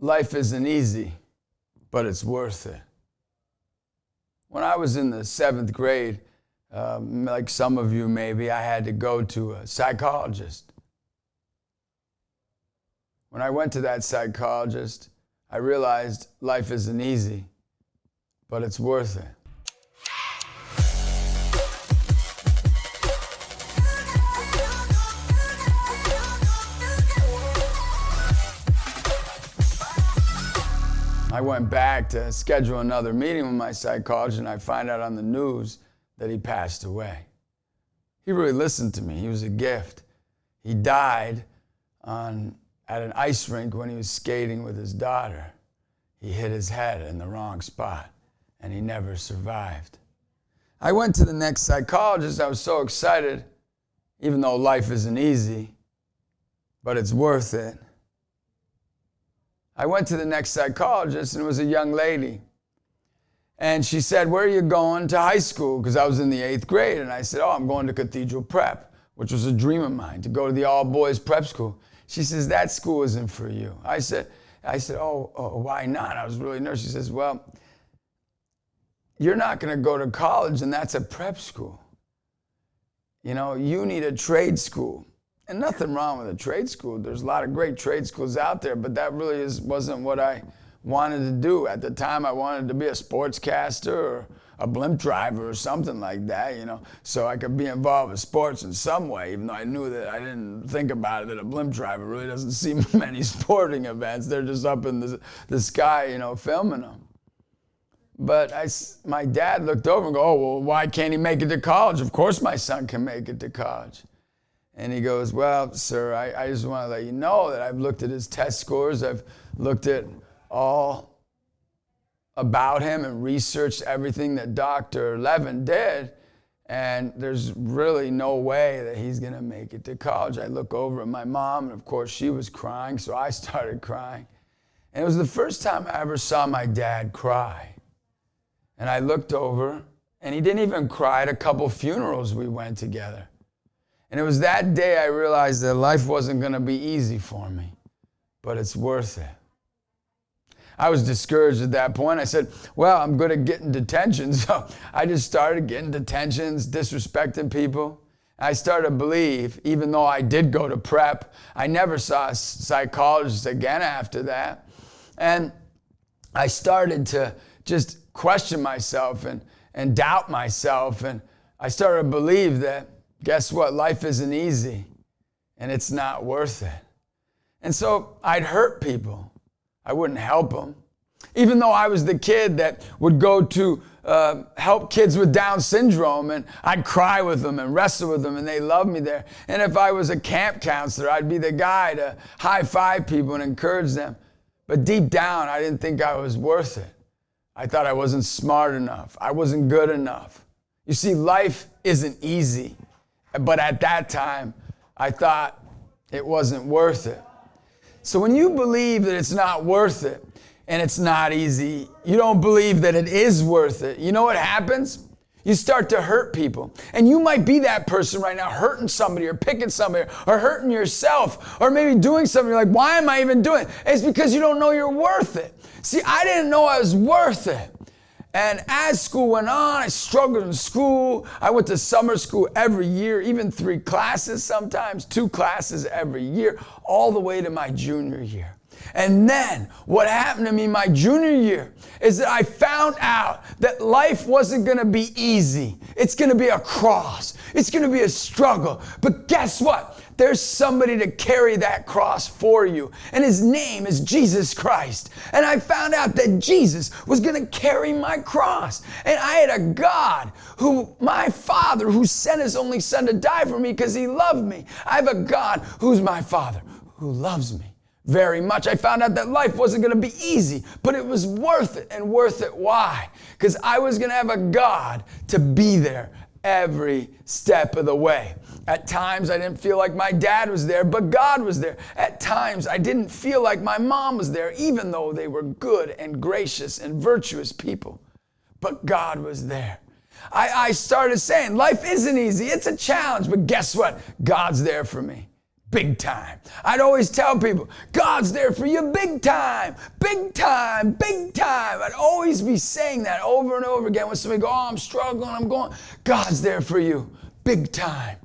Life isn't easy, but it's worth it. When I was in the 7th grade, like some of you maybe, I had to go to a psychologist. When I went to that psychologist, I realized life isn't easy, but it's worth it. I went back to schedule another meeting with my psychologist, and I find out on the news that he passed away. He really listened to me. He was a gift. He died at an ice rink when he was skating with his daughter. He hit his head in the wrong spot, and he never survived. I went to the next psychologist. I was so excited, even though life isn't easy, but it's worth it. I went to the next psychologist, and it was a young lady. And she said, "Where are you going to high school?" Because I was in the 8th grade. And I said, "Oh, I'm going to Cathedral Prep," which was a dream of mine, to go to the all-boys prep school. She says, "That school isn't for you." I said, oh, why not? I was really nervous. She says, "Well, you're not going to go to college, and that's a prep school. You know, you need a trade school." And nothing wrong with a trade school. There's a lot of great trade schools out there, but that really wasn't what I wanted to do. At the time, I wanted to be a sportscaster or a blimp driver or something like that, so I could be involved with sports in some way, even though I knew that I didn't think about it, that a blimp driver really doesn't see many sporting events. They're just up in the sky, filming them. But my dad looked over and go, "Oh, well, why can't he make it to college? Of course my son can make it to college." And he goes, "Well, sir, I just want to let you know that I've looked at his test scores. I've looked at all about him and researched everything that Dr. Levin did, and there's really no way that he's going to make it to college." I look over at my mom, and of course she was crying, so I started crying. And it was the first time I ever saw my dad cry. And I looked over, and he didn't even cry at a couple funerals we went together. And it was that day I realized that life wasn't going to be easy for me, but it's worth it. I was discouraged at that point. I said, "Well, I'm good at getting detention." So I just started getting detentions, disrespecting people. I started to believe, even though I did go to prep, I never saw a psychologist again after that. And I started to just question myself and doubt myself. And I started to believe that, guess what? Life isn't easy, and it's not worth it. And so I'd hurt people. I wouldn't help them. Even though I was the kid that would go to help kids with Down syndrome, and I'd cry with them and wrestle with them, and they loved me there. And if I was a camp counselor, I'd be the guy to high-five people and encourage them. But deep down, I didn't think I was worth it. I thought I wasn't smart enough. I wasn't good enough. You see, life isn't easy. But at that time, I thought it wasn't worth it. So when you believe that it's not worth it and it's not easy, you don't believe that it is worth it. You know what happens? You start to hurt people. And you might be that person right now, hurting somebody or picking somebody or hurting yourself or maybe doing something. You're like, "Why am I even doing it?" It's because you don't know you're worth it. See, I didn't know I was worth it. And as school went on, I struggled in school. I went to summer school every year, even 3 classes sometimes, 2 classes every year, all the way to my junior year. And then what happened to me my junior year is that I found out that life wasn't going to be easy. It's going to be a cross. It's going to be a struggle. But guess what? There's somebody to carry that cross for you. And his name is Jesus Christ. And I found out that Jesus was going to carry my cross. And I had a God my Father, who sent his only son to die for me because he loved me. I have a God who's my Father, who loves me very much. I found out that life wasn't going to be easy, but it was worth it. And worth it, why? Because I was going to have a God to be there every step of the way. At times, I didn't feel like my dad was there, but God was there. At times, I didn't feel like my mom was there, even though they were good and gracious and virtuous people. But God was there. I started saying, life isn't easy. It's a challenge, but guess what? God's there for me. big time. I'd always tell people, God's there for you big time, big time, big time. I'd always be saying that over and over again when somebody go, oh, I'm struggling, I'm going, God's there for you big time.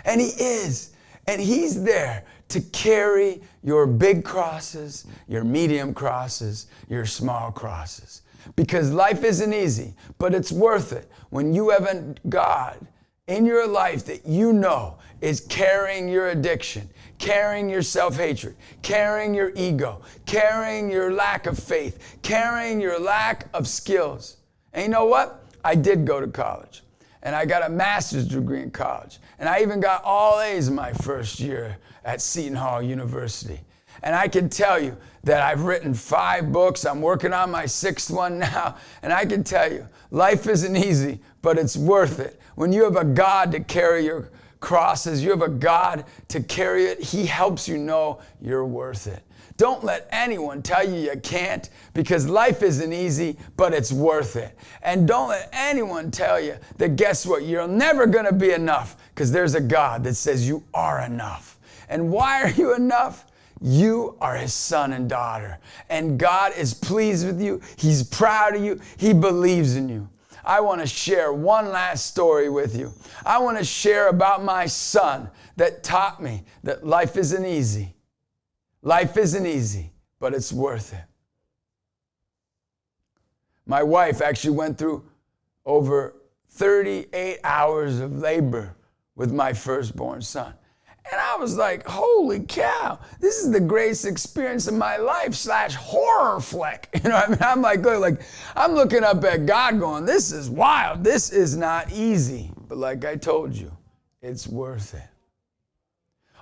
And he is. And he's there to carry your big crosses, your medium crosses, your small crosses. Because life isn't easy, but it's worth it when you have a God in your life that you know is carrying your addiction, carrying your self-hatred, carrying your ego, carrying your lack of faith, carrying your lack of skills. And you know what? I did go to college. And I got a master's degree in college. And I even got all A's my first year at Seton Hall University. And I can tell you that I've written 5 books. I'm working on my 6th one now. And I can tell you, life isn't easy, but it's worth it. When you have a God to carry your crosses, you have a God to carry it, he helps you know you're worth it. Don't let anyone tell you you can't, because life isn't easy, but it's worth it. And don't let anyone tell you that, guess what, you're never going to be enough, because there's a God that says you are enough. And why are you enough? You are his son and daughter. And God is pleased with you. He's proud of you. He believes in you. I want to share one last story with you. I want to share about my son that taught me that life isn't easy. Life isn't easy, but it's worth it. My wife actually went through over 38 hours of labor with my firstborn son. And I was like, holy cow, this is the greatest experience of my life / horror flick. You know what I mean? I'm like, I'm looking up at God going, this is wild. This is not easy. But like I told you, it's worth it.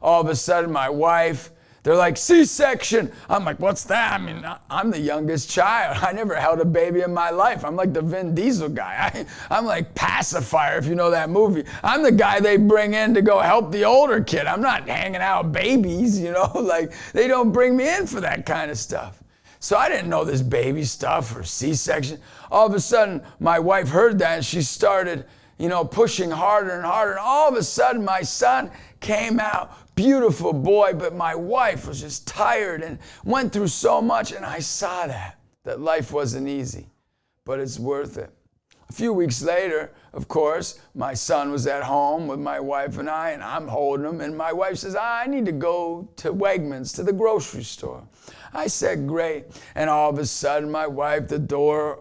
All of a sudden, my wife, they're like, C-section. I'm like, what's that? I mean, I'm the youngest child. I never held a baby in my life. I'm like the Vin Diesel guy. I'm like Pacifier, if you know that movie. I'm the guy they bring in to go help the older kid. I'm not hanging out with babies, you know? Like, they don't bring me in for that kind of stuff. So I didn't know this baby stuff or C-section. All of a sudden, my wife heard that and she started, pushing harder and harder. And all of a sudden, my son came out. Beautiful boy, but my wife was just tired and went through so much, and I saw that life wasn't easy, but it's worth it. A few weeks later, of course, my son was at home with my wife and I'm holding him, and my wife says, I need to go to Wegmans, to the grocery store. I said, great. And all of a sudden, my wife, the door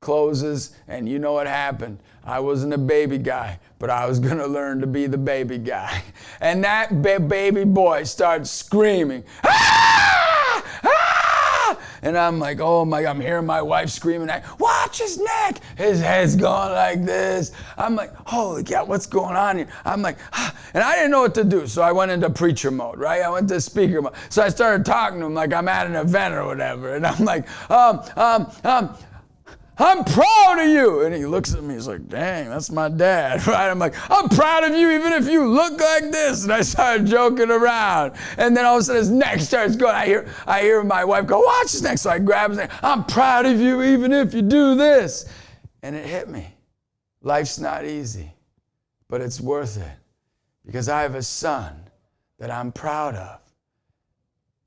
closes, and you know what happened. I wasn't a baby guy, but I was going to learn to be the baby guy. And that baby boy starts screaming, ah! Ah! And I'm like, oh my God, I'm hearing my wife screaming, watch his neck. His head's going like this. I'm like, holy cow, what's going on here? I'm like, ah. And I didn't know what to do, so I went into preacher mode, right? I went to speaker mode. So I started talking to him like I'm at an event or whatever. And I'm like, I'm proud of you. And he looks at me, he's like, dang, that's my dad, right? I'm like, I'm proud of you even if you look like this. And I started joking around. And then all of a sudden his neck starts going. I hear my wife go, watch his neck. So I grab his neck. I'm proud of you even if you do this. And it hit me. Life's not easy, but it's worth it. Because I have a son that I'm proud of.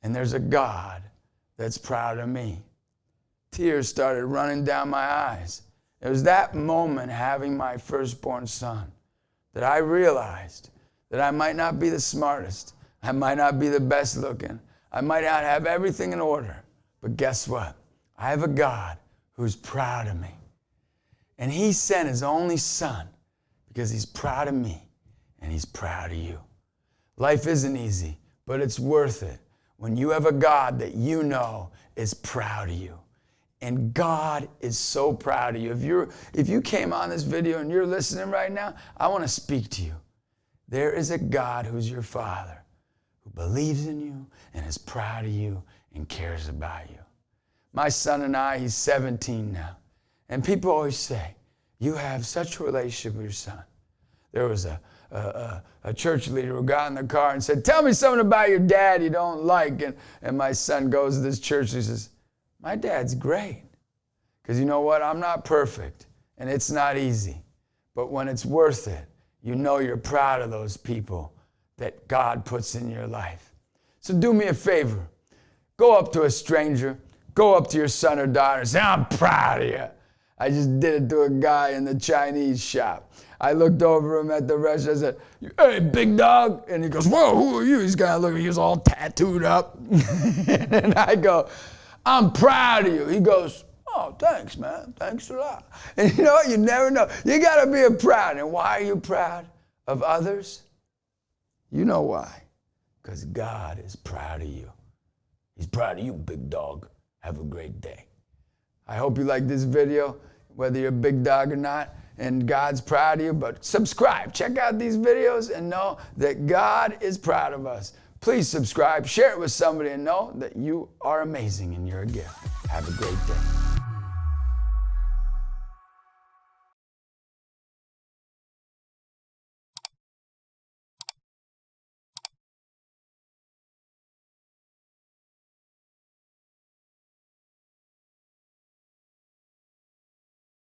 And there's a God that's proud of me. Tears started running down my eyes. It was that moment, having my firstborn son, that I realized that I might not be the smartest. I might not be the best looking. I might not have everything in order. But guess what? I have a God who's proud of me. And he sent his only son because he's proud of me and he's proud of you. Life isn't easy, but it's worth it when you have a God that you know is proud of you. And God is so proud of you. If you came on this video and you're listening right now, I want to speak to you. There is a God who's your Father, who believes in you and is proud of you and cares about you. My son and I, he's 17 now. And people always say, you have such a relationship with your son. There was a church leader who got in the car and said, tell me something about your dad you don't like. And my son goes to this church and he says, my dad's great. Because you know what? I'm not perfect, and it's not easy. But when it's worth it, you know you're proud of those people that God puts in your life. So do me a favor. Go up to a stranger, go up to your son or daughter and say, I'm proud of you. I just did it to a guy in the Chinese shop. I looked over him at the restaurant and said, hey, big dog. And he goes, whoa, who are you? He's kind of looking, he was all tattooed up. And I go, I'm proud of you. He goes, oh, thanks, man. Thanks a lot. And you know what? You never know. You got to be proud. And why are you proud of others? You know why. Because God is proud of you. He's proud of you, big dog. Have a great day. I hope you like this video, whether you're a big dog or not, and God's proud of you. But subscribe. Check out these videos and know that God is proud of us. Please subscribe. Share it with somebody and know that you are amazing and you're a gift. Have a great day.